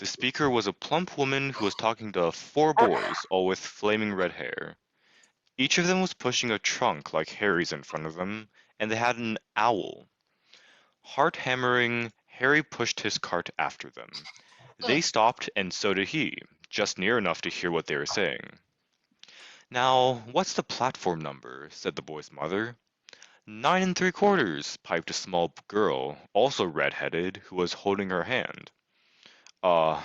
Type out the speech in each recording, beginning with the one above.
The speaker was a plump woman who was talking to four boys, all with flaming red hair. Each of them was pushing a trunk like Harry's in front of them, and they had an owl. Heart hammering, Harry pushed his cart after them. They stopped, and so did he, just near enough to hear what they were saying. Now, what's the platform number? Said the boy's mother. 9 3/4, piped a small girl, also red-headed, who was holding her hand. Uh,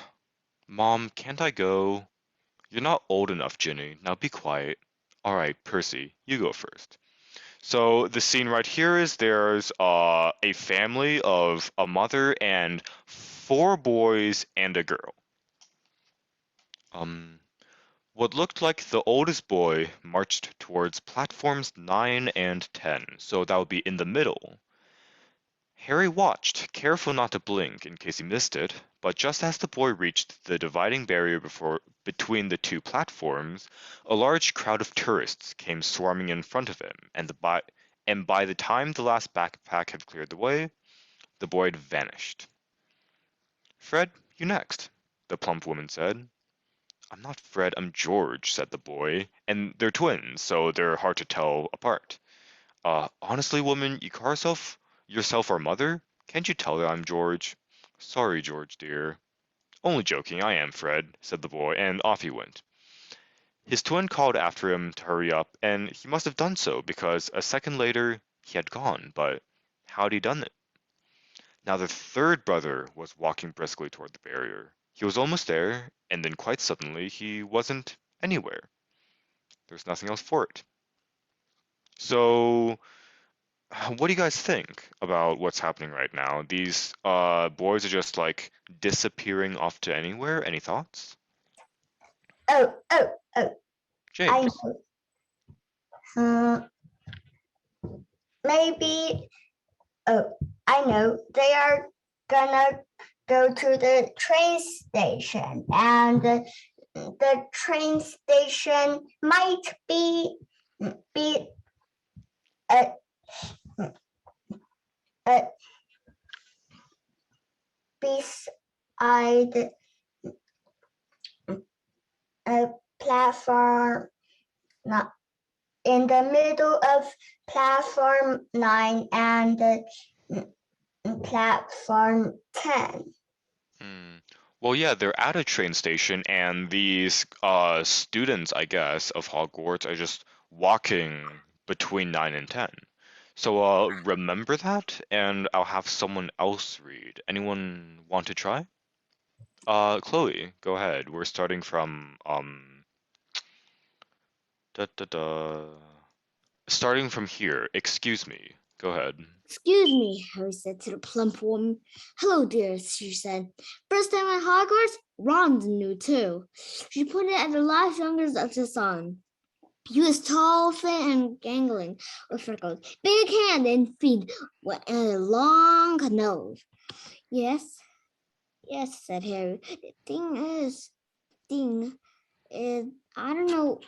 Mom, can't I go? You're not old enough, Ginny. Now be quiet. All right, Percy, you go first. So the scene right here is there's a family of a mother and four boys and a girl. Um, what looked like the oldest boy marched towards platforms 9 and 10, so that would be in the middle. Harry watched, careful not to blink in case he missed it, but just as the boy reached the dividing barrier between the two platforms, a large crowd of tourists came swarming in front of him, and by the time the last backpack had cleared the way, the boy had vanished. Fred, you next, the plump woman said. I'm not Fred, I'm George, said the boy, and they're twins, so they're hard to tell apart. Honestly, woman, you call yourself our mother? Can't you tell that I'm George? Sorry, George, dear. Only joking, I am Fred, said the boy, and off he went. His twin called after him to hurry up, and he must have done so, because a second later he had gone, but how'd he done it? Now the third brother was walking briskly toward the barrier. He was almost there, and then quite suddenly he wasn't anywhere. There's nothing else for it. So, what do you guys think about what's happening right now? These boys are just like disappearing off to anywhere. Any thoughts? Oh, I James. know. Maybe. Oh, I know. They are gonna go to the train station, and the train station might be a beside a platform, not in the middle of platform 9 and platform 10. Well, yeah, they're at a train station, and these students, I guess, of Hogwarts are just walking between 9 and 10. So remember that, and I'll have someone else read. Anyone want to try? Chloe, go ahead. We're starting from da da da. Starting from here. Excuse me. Go ahead. Excuse me, Harry said to the plump woman. Hello, dear, she said. First time at Hogwarts? Ron knew too. She pointed at the last youngest of the son. He was tall, thin, and gangling, with freckles, big hand and feet, and a long nose. Yes, said Harry. The thing is, I don't know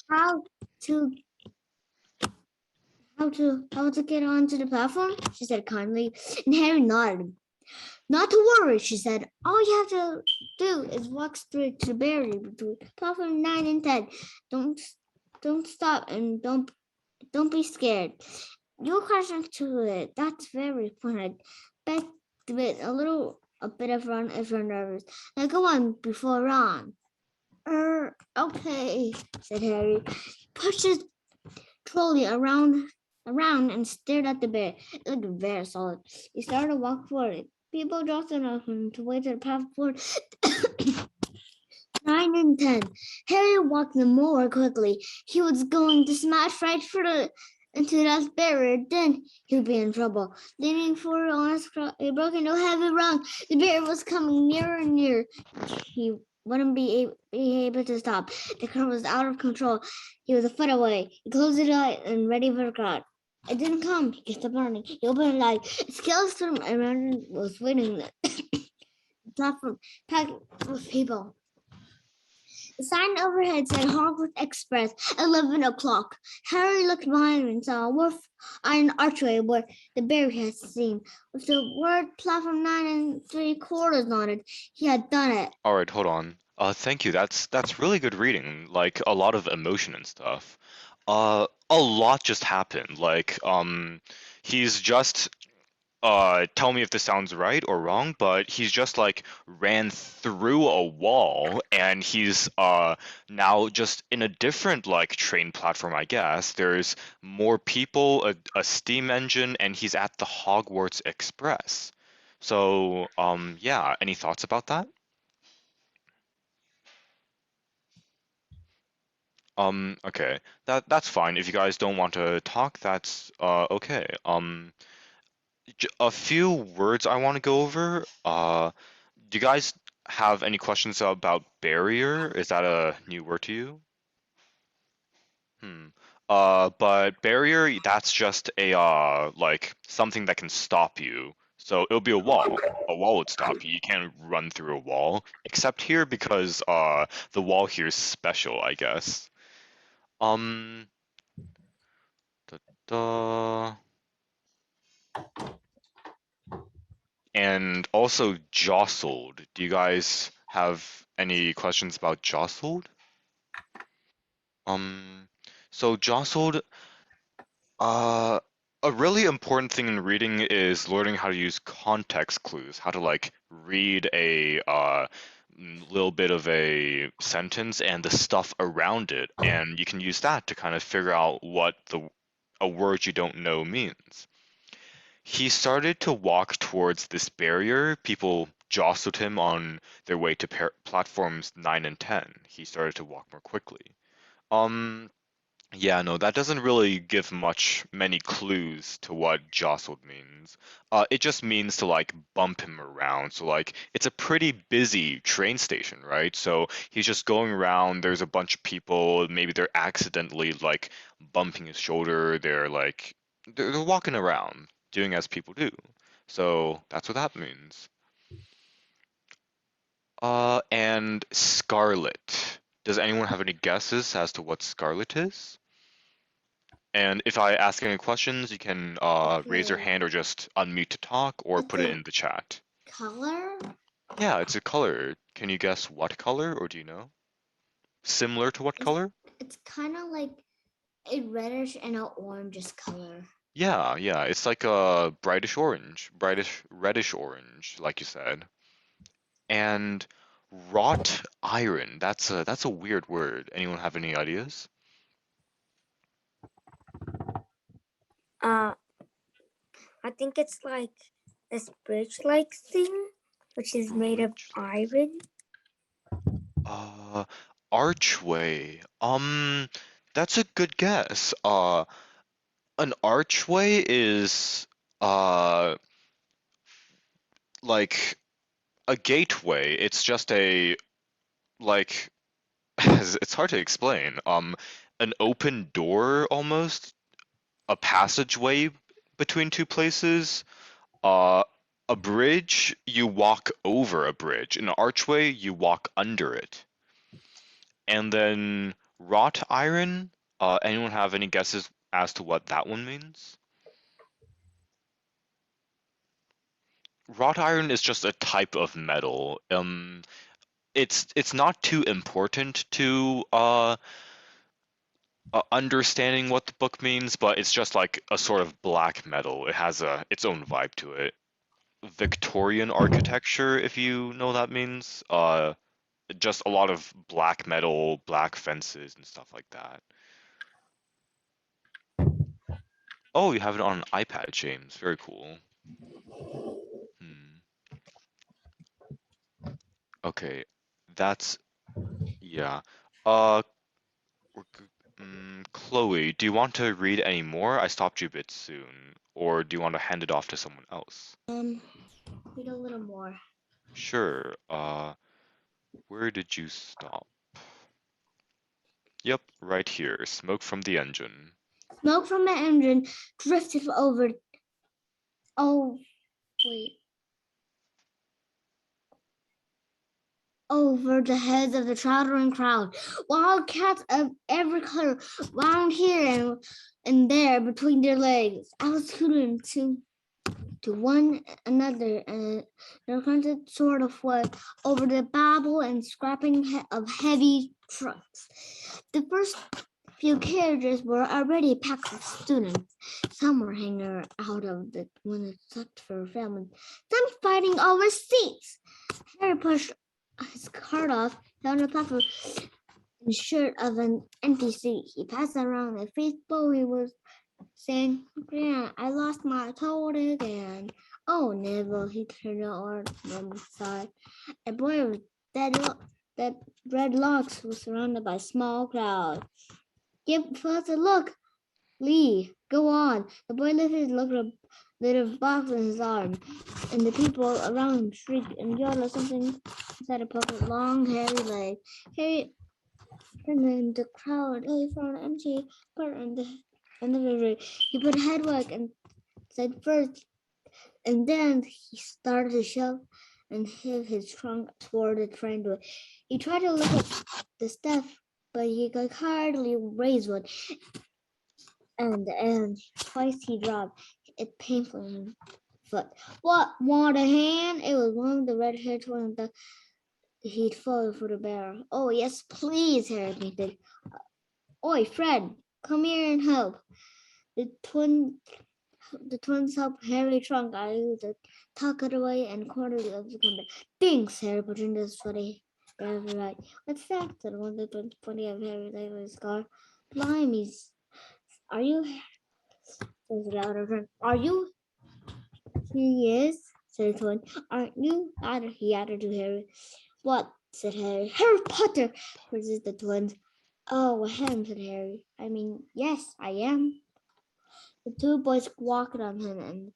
how to how to get onto the platform, she said kindly, and Harry nodded. Not to worry, she said. All you have to do is walk straight to the barrier between platform 9 and 10. Don't stop and don't be scared. You'll crash into it. That's very pointed. Back a bit, a bit of run if you're nervous. Now go on before Ron. Okay, said Harry. Pushed his trolley around and stared at the bear. It looked very solid. He started to walk forward. People jostled him to wait to the path forward. 9 and 10. Harry walked more quickly. He was going to smash right into that barrier. Then he would be in trouble. Leaning forward on his cross, he broke into a heavy run. The bear was coming nearer and nearer. He wouldn't be able to stop. The car was out of control. He was a foot away. He closed his eyes and ready for the crowd. It didn't come. He kept burning. He opened the light. A skeleton around was waiting. The platform packed with people. The sign overhead said Hogwarts Express, 11 o'clock. Harry looked behind him and saw a wharf on an archway where the berry had seen. With the word platform 9 3/4 on it, he had done it. All right, hold on. Thank you. That's really good reading. Like a lot of emotion and stuff. A lot just happened. Like, he's just tell me if this sounds right or wrong, but he's just like ran through a wall and he's now just in a different like train platform, I guess. There's more people, a steam engine, and he's at the Hogwarts Express. So, yeah, any thoughts about that? Okay. That's fine. If you guys don't want to talk, that's okay. A few words I want to go over. Do you guys have any questions about barrier? Is that a new word to you? Hmm. But barrier, that's just a like something that can stop you. So it'll be a wall. A wall would stop you. You can't run through a wall, except here because the wall here is special, I guess. Um, da, da. And also jostled. Do you guys have any questions about jostled? Um, so jostled, uh, a really important thing in reading is learning how to use context clues, how to like read a little bit of a sentence and the stuff around it, and you can use that to kind of figure out what a word you don't know means. He started to walk towards this barrier. People jostled him on their way to platforms 9 and 10. He started to walk more quickly. Um, yeah, no, that doesn't really give many clues to what jostled means. It just means to like bump him around. So like it's a pretty busy train station, right? So he's just going around, there's a bunch of people, maybe they're accidentally like bumping his shoulder, they're walking around, doing as people do. So that's what that means. And Scarlet. Does anyone have any guesses as to what Scarlet is? And if I ask any questions, you can raise your hand or just unmute to talk or put it in the chat. Color? Yeah, it's a color. Can you guess what color, or do you know? Similar to what color? It's kind of like a reddish and an orangish color. Yeah, it's like a brightish orange, brightish reddish orange, like you said. And wrought iron. That's a weird word. Anyone have any ideas? I think it's like this bridge-like thing, which is made of iron. Uh, archway. That's a good guess. An archway is like a gateway. It's just a like it's hard to explain. An open door almost, a passageway between two places. Uh, a bridge, you walk over a bridge. An archway, you walk under it. And then wrought iron. Anyone have any guesses as to what that one means? Wrought iron is just a type of metal. It's not too important to understanding what the book means, but it's just like a sort of black metal. It has its own vibe to it. Victorian architecture, if you know what that means. Just a lot of black metal, black fences and stuff like that. Oh, you have it on an iPad, James. Very cool. Hmm. Okay, that's yeah. Uh, Chloe, do you want to read any more? I stopped you a bit soon, or do you want to hand it off to someone else? Read a little more. Sure. Where did you stop? Yep, right here. Smoke from the engine. Smoke from the engine drifted over. Oh, wait. over the heads of the chattering crowd. Wild cats of every color wound here and there between their legs. Alice hooted to one another and their hunted sort of way over the babble and scrapping of heavy trucks. The first few carriages were already packed with students. Some were hanging out of the window tucked for families, some fighting over seats. Harry pushed his cart off, found a platform in shirt of an empty seat. He passed around a faithful. He was saying, "Grant, I lost my toad again." "Oh, Neville," he turned on one side. A boy with that red locks was surrounded by a small crowd. "Give us a look, Lee. Go on." The boy lifted his little box in his arm, and the people around him shrieked and yelled at something inside a pocket long, hairy leg. Harry turned in the crowd. He found an empty part in the river. He put headwork and said first, and then he started to shove and heave his trunk toward the train door. He tried to look at the stuff, but he could hardly raise one. And twice he dropped it painfully on his foot. "What, want a hand?" It was one of the red-haired twins that he'd fallen for the barrel. "Oh, yes, please," Harry pleaded. "Oi, Fred, come here and help." The twins helped Harry trunk out of the tucked away and cornered of the combat. "Thanks," Harry put in his sweaty right. "What's that?" said one of the twins, pointing at Harry's leg scar. "Blimey, are you?" says the other twin. "Are you?" "He is," said the twin. "Aren't you?" he added to Harry. "What?" said Harry. "Harry Potter," persisted the twins. "Oh, I am," said Harry. "I mean, yes, I am." The two boys walked on him,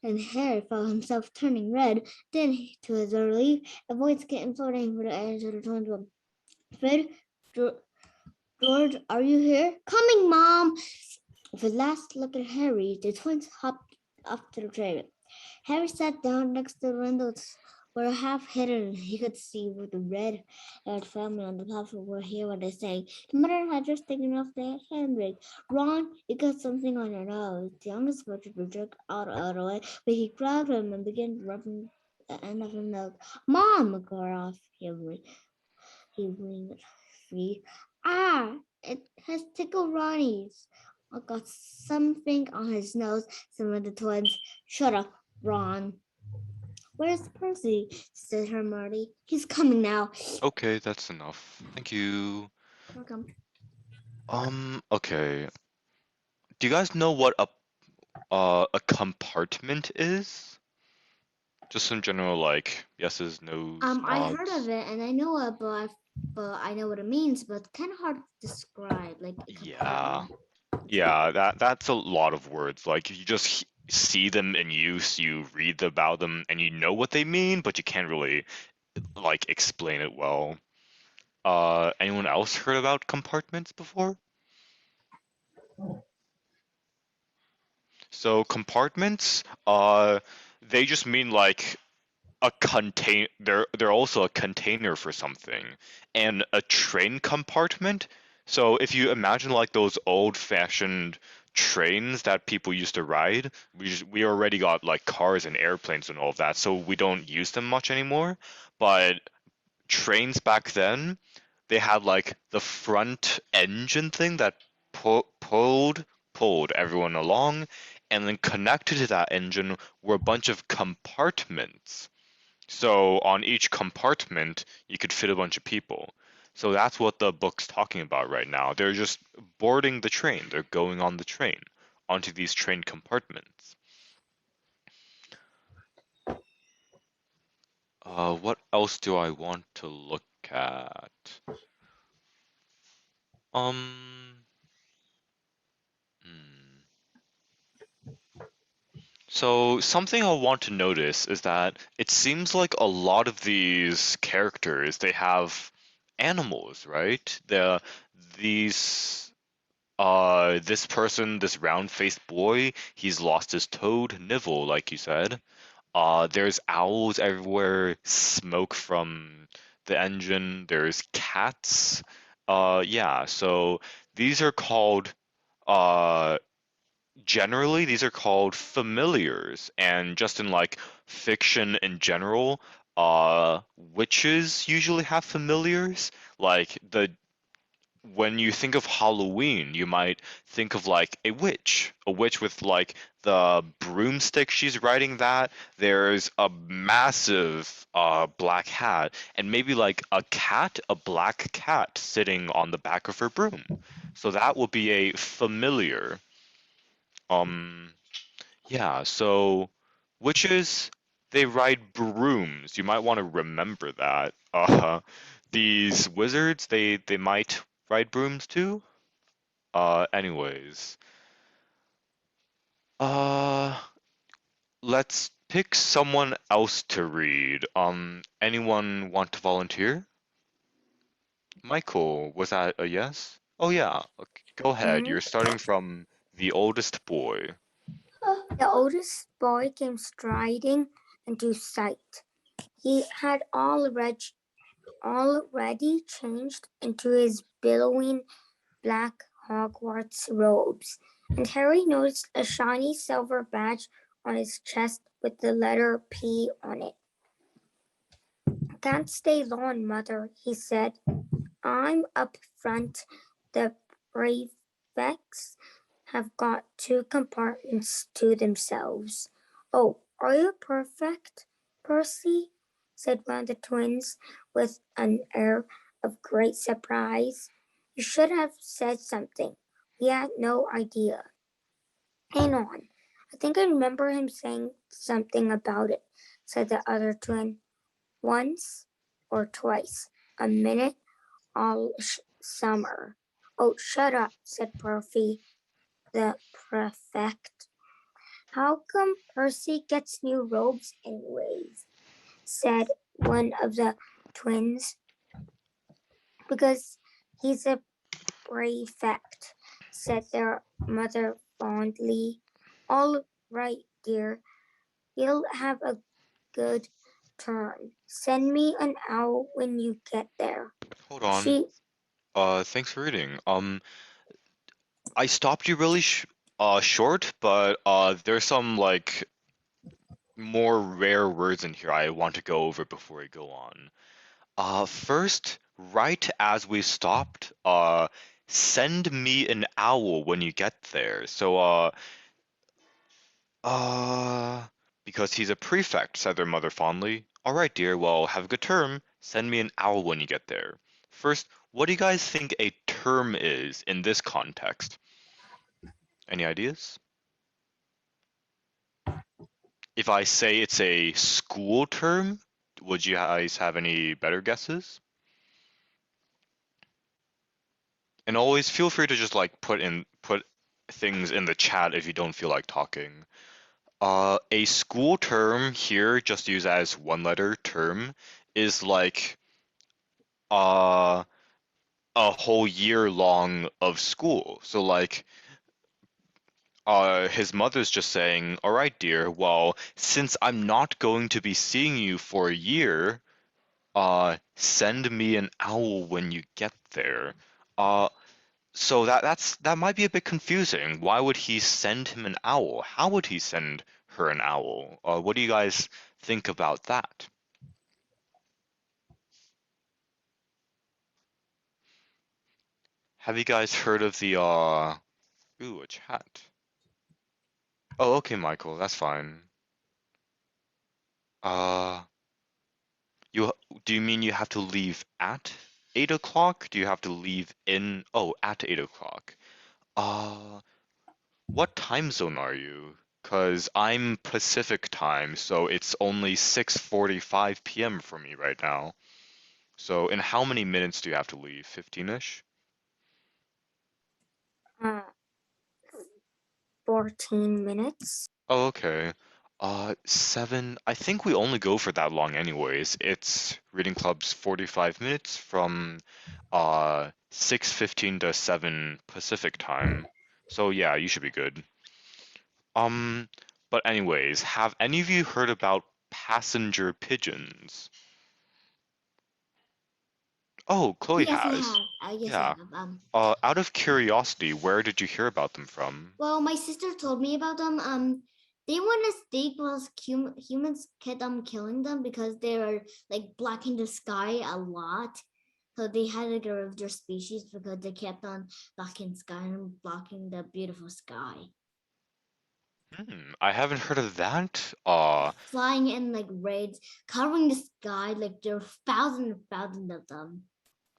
and Harry felt himself turning red. Then, to his relief, a voice came floating through the air to the twins. "Fred, George, are you here?" "Coming, Mom." With a last look at Harry, the twins hopped up to the train. Harry sat down next to the windows were half hidden. He could see where the red-haired family on the platform were hear what they saying. The mother had just taken off the handbrake. "Ron, you got something on your nose." The youngest brother jerked out of the way, but he grabbed him and began rubbing the end of his nose. "Mom, go off," he winked free. "Ah, it has tickled Ronnie's. I got something on his nose," some of the twins. "Shut up, Ron." "Where's Percy?" said Hermione. "He's coming now." Okay, that's enough. Thank you. Welcome. Okay. Do you guys know what a compartment is? Just some general like yeses, nos, I heard nods. of it and I know it, but I know what it means, but kind of hard to describe. Like a Yeah. compartment. Yeah, that's a lot of words. Like you just see them in use, you read about them, and you know what they mean, but you can't really like explain it well. Anyone else heard about compartments before? So compartments, they just mean like a contain. They're also a container for something, and a train compartment. So if you imagine like those old-fashioned trains that people used to ride, we already got like cars and airplanes and all of that, so we don't use them much anymore. But trains back then, they had like the front engine thing that pulled everyone along, and then connected to that engine were a bunch of compartments. So on each compartment, you could fit a bunch of people. So that's what the book's talking about right now. They're just boarding the train. They're going on the train onto these train compartments. What else do I want to look at? Um, hmm. So something I want to notice is that it seems like a lot of these characters, they have animals, right? These this person, this round-faced boy, he's lost his toad, Nibble, like you said. There's owls everywhere, smoke from the engine. There's cats. Yeah, so these are called uh generally these are called familiars, and just in like fiction in general, witches usually have familiars. Like the when you think of Halloween, you might think of like a witch with like the broomstick she's riding that. There's a massive black hat, and maybe like a black cat sitting on the back of her broom. So that will be a familiar. Um, yeah, so witches, they ride brooms. You might want to remember that. These wizards, they might ride brooms too. Anyways. Uh, let's pick someone else to read. Anyone want to volunteer? Michael, was that a yes? Oh yeah. Okay, go ahead. You're starting from the oldest boy. The oldest boy came striding into sight. He had already changed into his billowing black Hogwarts robes, and Harry noticed a shiny silver badge on his chest with the letter P on it. Can't stay long, Mother, he said. I'm up front. The prefects have got 2 compartments to themselves. Oh, are you perfect, Percy? Said one of the twins with an air of great surprise. You should have said something. We had no idea. Hang on. I think I remember him saying something about it, said the other twin. Once or twice a minute all summer. Oh, shut up, said Percy, the prefect. How come Percy gets new robes anyways? Said one of the twins. Because he's a prefect, said their mother fondly. All right, dear, you'll have a good turn. Send me an owl when you get there. Hold on. She Thanks for reading. I stopped you really short, but there's some like more rare words in here I want to go over before we go on. First, right as we stopped, send me an owl when you get there. So, uh, because he's a prefect, said their mother fondly. All right, dear, well, have a good term. Send me an owl when you get there. First, what do you guys think a term is in this context? Any ideas? If I say it's a school term, would you guys have any better guesses? And always feel free to just like put things in the chat if you don't feel like talking. A school term here, just use as one letter term, is like uh a whole year long of school. So like his mother's just saying, all right, dear, well, since I'm not going to be seeing you for a year, send me an owl when you get there. Uh, so that might be a bit confusing. Why would he send him an owl? How would he send her an owl? What do you guys think about that? Have you guys heard of the ooh, a chat. Oh, okay, Michael, that's fine. Uh, you do you mean you have to leave at 8 o'clock? Do you have to leave in? Oh, at 8 o'clock. Uh, what time zone are you? 'Cause I'm Pacific time, so it's only 6:45 p.m. for me right now. So in how many minutes do you have to leave? 15-ish? uh 14 minutes. Oh, okay. Seven. I think we only go for that long anyways. It's reading club's 45 minutes from 6:15 to 7 Pacific time. So yeah, you should be good. Um, but anyways, have any of you heard about passenger pigeons? Oh, Chloe Yes, I has. have. Yes, Yeah. I have. Out of curiosity, where did you hear about them from? Well, my sister told me about them. They went extinct because humans kept killing them because they were like blocking the sky a lot. So they had to get rid of their species because they kept on blocking sky and blocking the beautiful sky. I haven't heard of that. Flying in like raids, covering the sky, like there are thousands and thousands of them.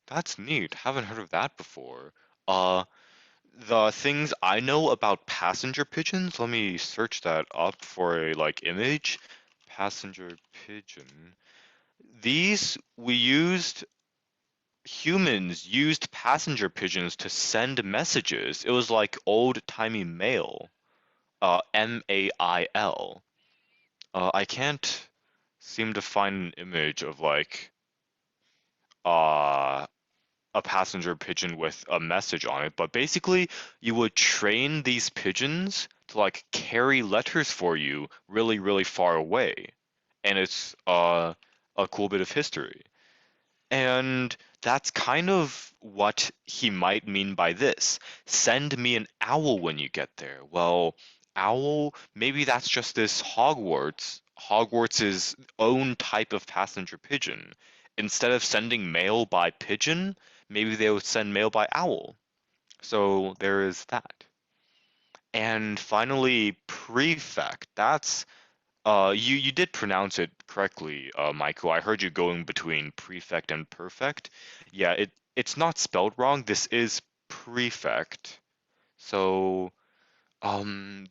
That's neat. Haven't heard of that before. Uh, the things I know about passenger pigeons, let me search that up for a like image. Passenger pigeon. These we used Humans used passenger pigeons to send messages. It was like old-timey mail. mail. I can't seem to find an image of like uh a passenger pigeon with a message on it, but basically you would train these pigeons to like carry letters for you really, really far away. And it's a cool bit of history. And that's kind of what he might mean by this. Send me an owl when you get there. Well, owl, maybe that's just this Hogwarts's own type of passenger pigeon. Instead of sending mail by pigeon, maybe they would send mail by owl. So there is that. And finally, prefect. That's you did pronounce it correctly, Michael. I heard you going between prefect and perfect. Yeah, it's not spelled wrong. This is prefect. So,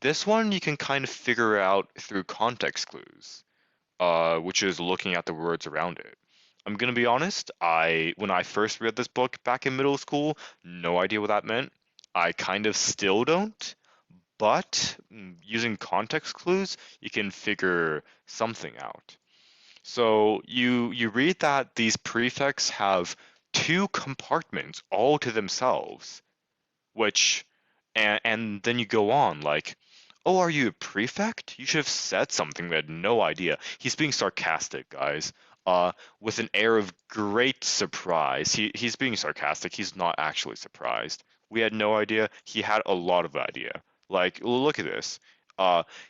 this one you can kind of figure out through context clues, which is looking at the words around it. I'm gonna be honest, when I first read this book back in middle school, no idea what that meant. I kind of still don't, but using context clues, you can figure something out. So you read that these prefects have two compartments all to themselves, which and then you go on like, oh, are you a prefect? You should have said something. We had no idea. He's being sarcastic, guys. With an air of great surprise. He's being sarcastic. He's not actually surprised. We had no idea. He had a lot of idea. Like, look at this.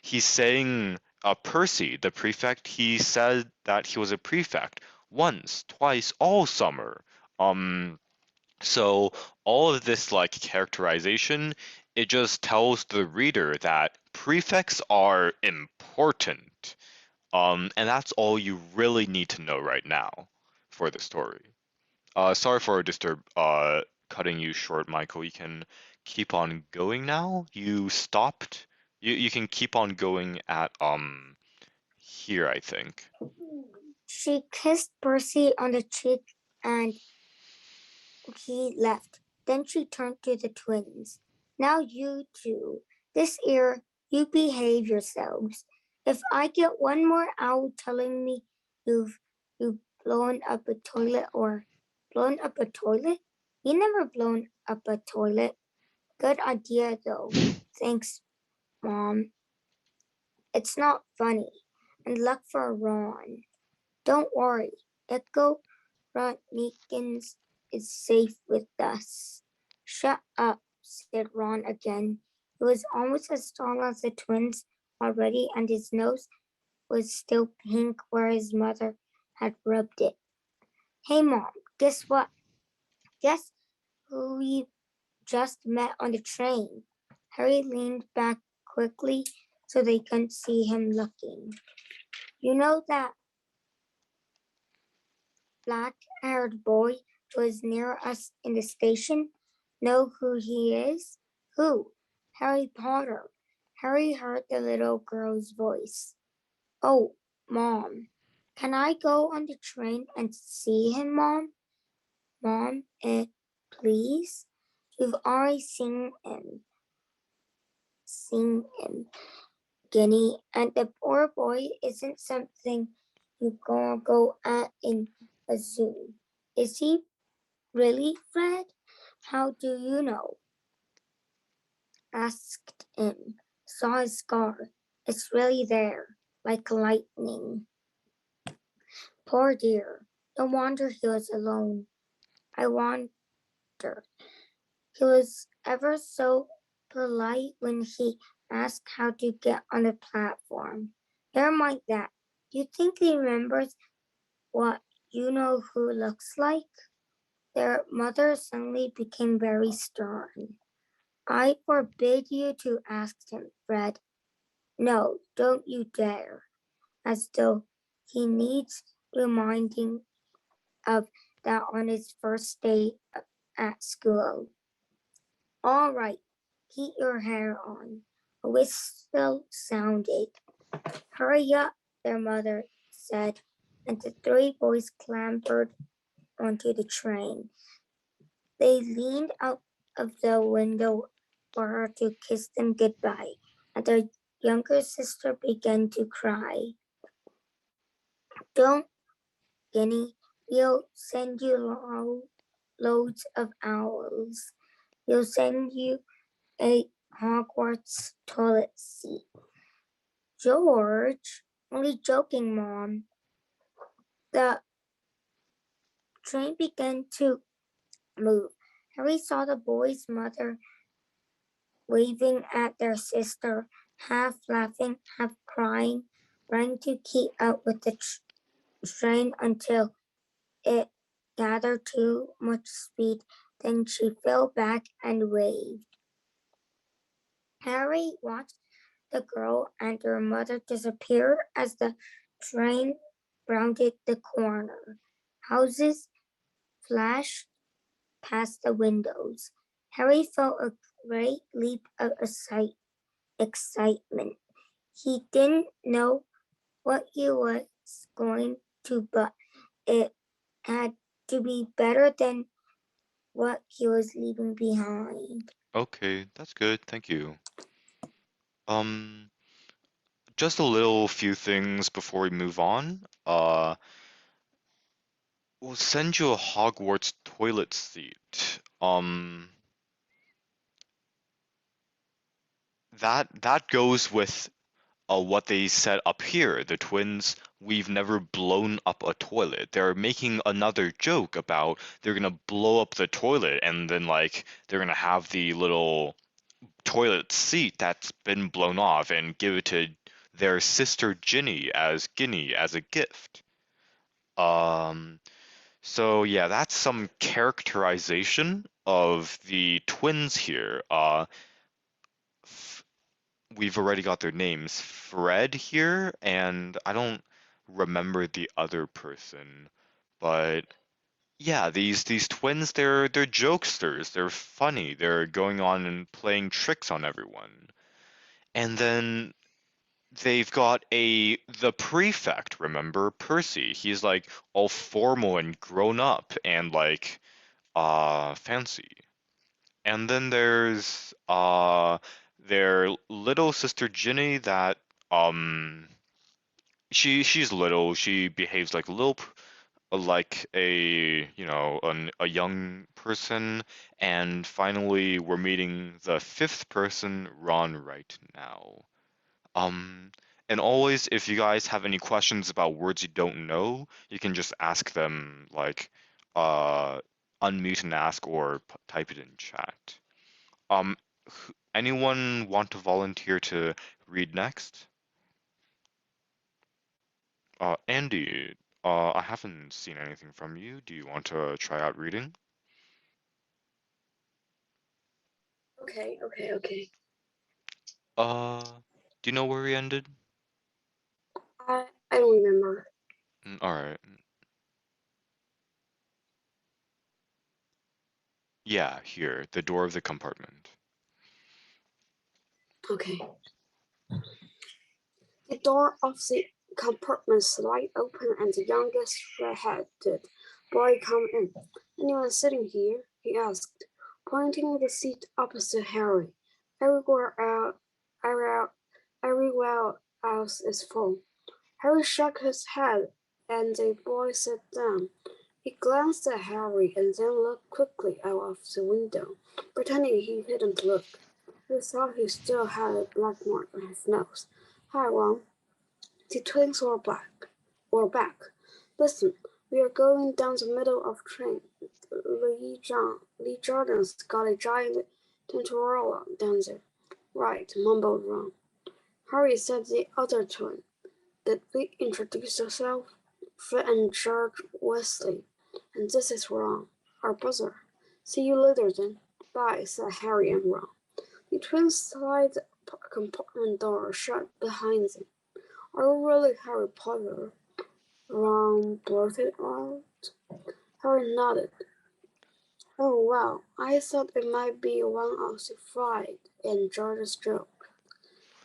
He's saying Percy, the prefect, he said that he was a prefect once, twice, all summer. Um, so all of this like characterization, it just tells the reader that prefects are important. And that's all you really need to know right now for the story. Sorry for cutting you short, Michael. You can keep on going now. You stopped. You can keep on going at here, I think. She kissed Percy on the cheek and he left. Then she turned to the twins. Now you two, this year, you behave yourselves. If I get one more owl telling me you've blown up a toilet or blown up a toilet, you never blown up a toilet. Good idea though. Thanks, Mom. It's not funny. And luck for Ron. Don't worry. Echo Rodnikins is safe with us. Shut up, said Ron again. He was almost as tall as the twins already, and his nose was still pink where his mother had rubbed it. Hey, Mom, guess what? Guess who we just met on the train? Harry leaned back quickly so they couldn't see him looking. You know that black-haired boy who is near us in the station? Know who he is? Who? Harry Potter. Harry heard the little girl's voice. Oh, Mom. Can I go on the train and see him, Mom? Mom, please? You've already seen him, Guinea, and the poor boy isn't something you gonna go at in a zoo. Is he really, Fred? How do you know? Asked him. Saw his scar. It's really there, like lightning. Poor dear. No wonder he was alone. I wonder. He was ever so polite when he asked how to get on the platform. Never mind that. Do you think he remembers what you know who looks like? Their mother suddenly became very stern. I forbid you to ask him, Fred. No, don't you dare. As though he needs reminding of that on his first day at school. All right, keep your hair on. A whistle sounded. Hurry up, their mother said, and the three boys clambered onto the train. They leaned out of the window for her to kiss them goodbye, and their younger sister began to cry. Don't, Guinea, we'll send you loads of owls. We'll send you a Hogwarts toilet seat. George, only joking, Mom. The train began to move. Harry saw the boy's mother waving at their sister, half laughing, half crying, trying to keep up with the train until it gathered too much speed. Then she fell back and waved. Harry watched the girl and her mother disappear as the train rounded the corner. Houses flashed past the windows. Harry felt a great leap of excitement. He didn't know what he was going to, but it had to be better than what he was leaving behind. Okay, that's good. Thank you. Um, just a little few things before we move on. We'll send you a Hogwarts toilet seat. That goes with what they said up here. The twins, we've never blown up a toilet. They're making another joke about they're gonna blow up the toilet and then like they're gonna have the little toilet seat that's been blown off and give it to their sister Ginny as a gift. Um, so yeah, that's some characterization of the twins here. We've already got their names, Fred here, and I don't remember the other person, but yeah, these twins, they're jokesters. They're funny. They're going on and playing tricks on everyone. And then they've got the prefect, remember? Percy. He's like all formal and grown up and like fancy. And then there's their little sister Ginny that um she's little. She behaves like a like a a young person. And finally we're meeting the fifth person, Ron, right now. Um, and always, if you guys have any questions about words you don't know, you can just ask them, like, uh, unmute and ask or type it in chat. Um, anyone want to volunteer to read next? Andy, I haven't seen anything from you. Do you want to try out reading? Okay. Do you know where we ended? I don't remember. All right. Yeah, here, the door of the compartment. Okay. The door of the compartment slid open and the youngest red-headed boy came in. Anyone sitting here? He asked, pointing at the seat opposite Harry. Everywhere, everywhere else is full. Harry shook his head and the boy sat down. He glanced at Harry and then looked quickly out of the window, pretending he didn't look. He thought he still had a black mark on his nose. Hi, Ron. The twins were back. Listen, We are going down the middle of train. Lee Jordan's got a giant Tintorella down there. Right, mumbled Ron. Harry said the other twin. Did we introduce ourselves? Fred and George Wesley. And this is Ron, our brother. See you later then. Bye, said Harry and Ron. The twins slid the compartment door shut behind them. Are you really Harry Potter? Ron blurted out. Harry nodded. Oh, well, I thought it might be one of the Fred and George's joke,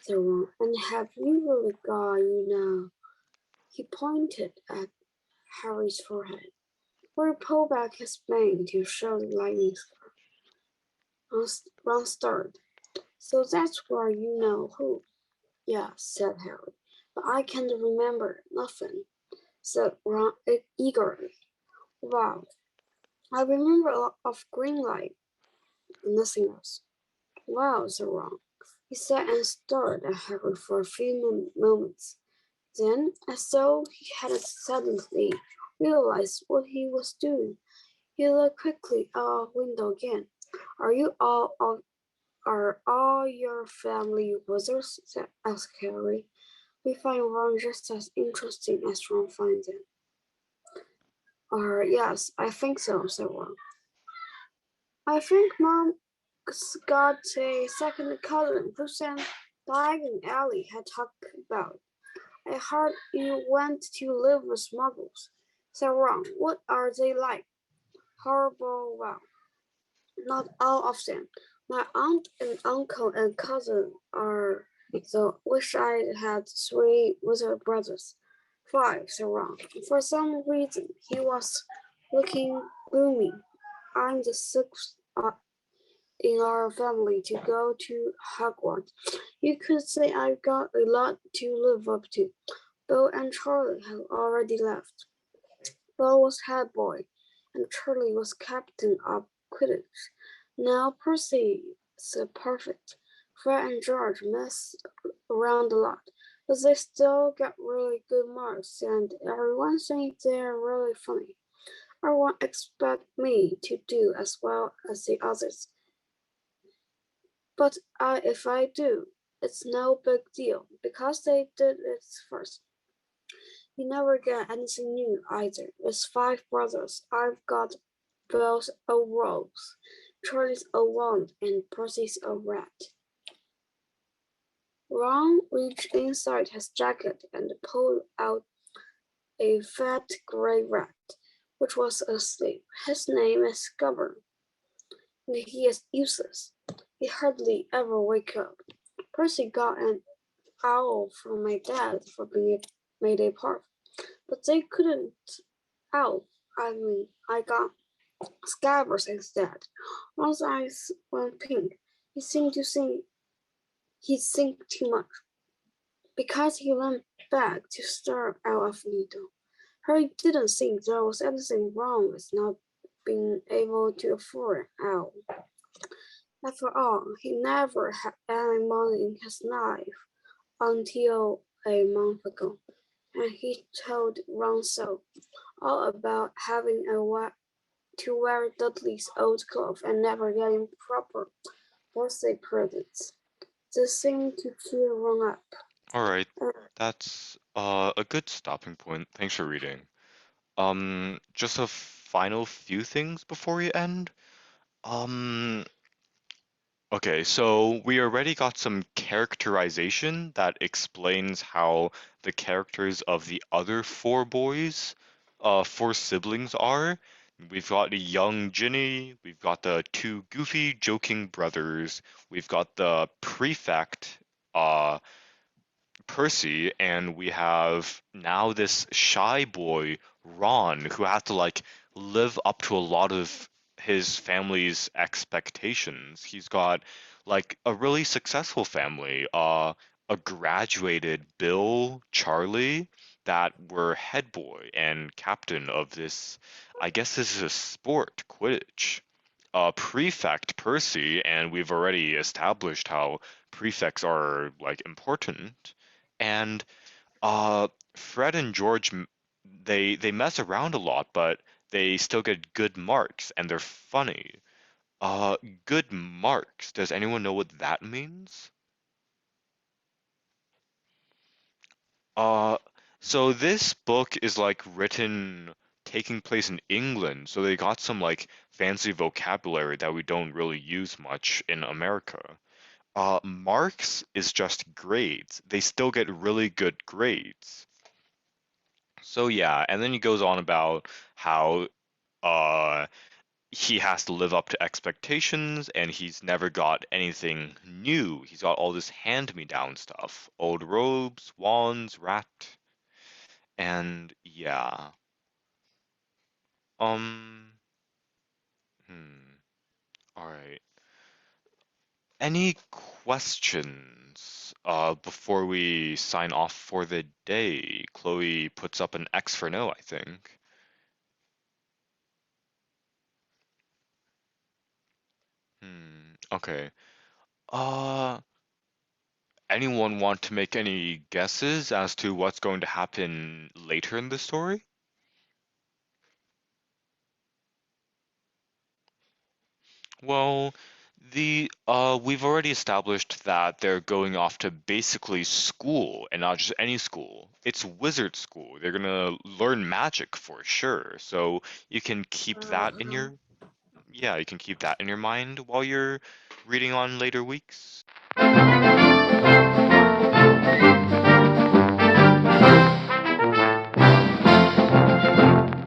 said Ron. And have you really got, He pointed at Harry's forehead. Harry pulled back his mane to show the lightning scar. Ron stirred. So that's where you know who. Yeah, said Harry. But I can't remember nothing, said Ron eagerly. Wow, I remember a lot of green light and nothing else. Wow, said Ron. He sat and stared at Harry for a few moments. Then, as though he had suddenly realized what he was doing, he looked quickly out the window again. Are all your family wizards? Asked Harry. We find Ron just as interesting as Ron finds him. Yes, I think so, said Ron. I think Mom's got a second cousin who Diagon Alley had talked about. I heard you went to live with muggles, said Ron. What are they like? Horrible, well, not all of them. My aunt and uncle and cousin are, so wish I had 3 wizard brothers. 5, said Ron. For some reason, he was looking gloomy. I'm the 6th in our family to go to Hogwarts. You could say I've got a lot to live up to. Bill and Charlie have already left. Bill was head boy, and Charlie was captain of Quidditch. Now Percy's perfect. Fred and George mess around a lot, but they still get really good marks, and everyone thinks they're really funny. Everyone expects me to do as well as the others. But if I do, it's no big deal, because they did it first. You never get anything new either. With 5 brothers, I've got Bill's a rose, Charlie's a wand, and Percy's a rat. Ron reached inside his jacket and pulled out a fat gray rat, which was asleep. His name is Stubborn, and he is useless. He hardly ever wakes up. Percy got an owl from my dad for being made a part, but they couldn't owl. I got Scabbers instead. Ron's eyes went pink. He seemed to think he'd think too much, because he went back to stare out of the window. Harry didn't think there was anything wrong with not being able to afford an owl. After all, he never had any money in his life until a month ago, and he told Ron so, all about having to wear Dudley's old clothes and never getting proper birthday presents. This seemed to cheer Ron up. All right, that's a good stopping point. Thanks for reading. Just a final few things before we end. Um, okay, so we already got some characterization that explains how the characters of the other 4 boys, 4 siblings are. We've got a young Ginny, we've got the 2 goofy, joking brothers, we've got the prefect, Percy, and we have now this shy boy, Ron, who has to like live up to a lot of his family's expectations. He's got like a really successful family, a graduated Bill, Charlie, that were head boy and captain of this, I guess this is a sport, Quidditch. Prefect Percy, and we've already established how prefects are like important. And Fred and George they mess around a lot, but they still get good marks and they're funny. Uh, Good marks. Does anyone know what that means? Uh, so this book is like written taking place in England, so they got some like fancy vocabulary that we don't really use much in America. Marks is just grades. They still get really good grades. So yeah, and then he goes on about how uh he has to live up to expectations and he's never got anything new. He's got all this hand-me-down stuff. Old robes, wands, rat, and yeah. Um, all right. Any questions before we sign off for the day? Chloe puts up an X for no, I think. Okay. Uh, Anyone want to make any guesses as to what's going to happen later in the story? Well, the we've already established that they're going off to basically school and not just any school. It's wizard school. They're gonna learn magic for sure. So you can keep that in your yeah, you can keep that in your mind while you're reading on later weeks.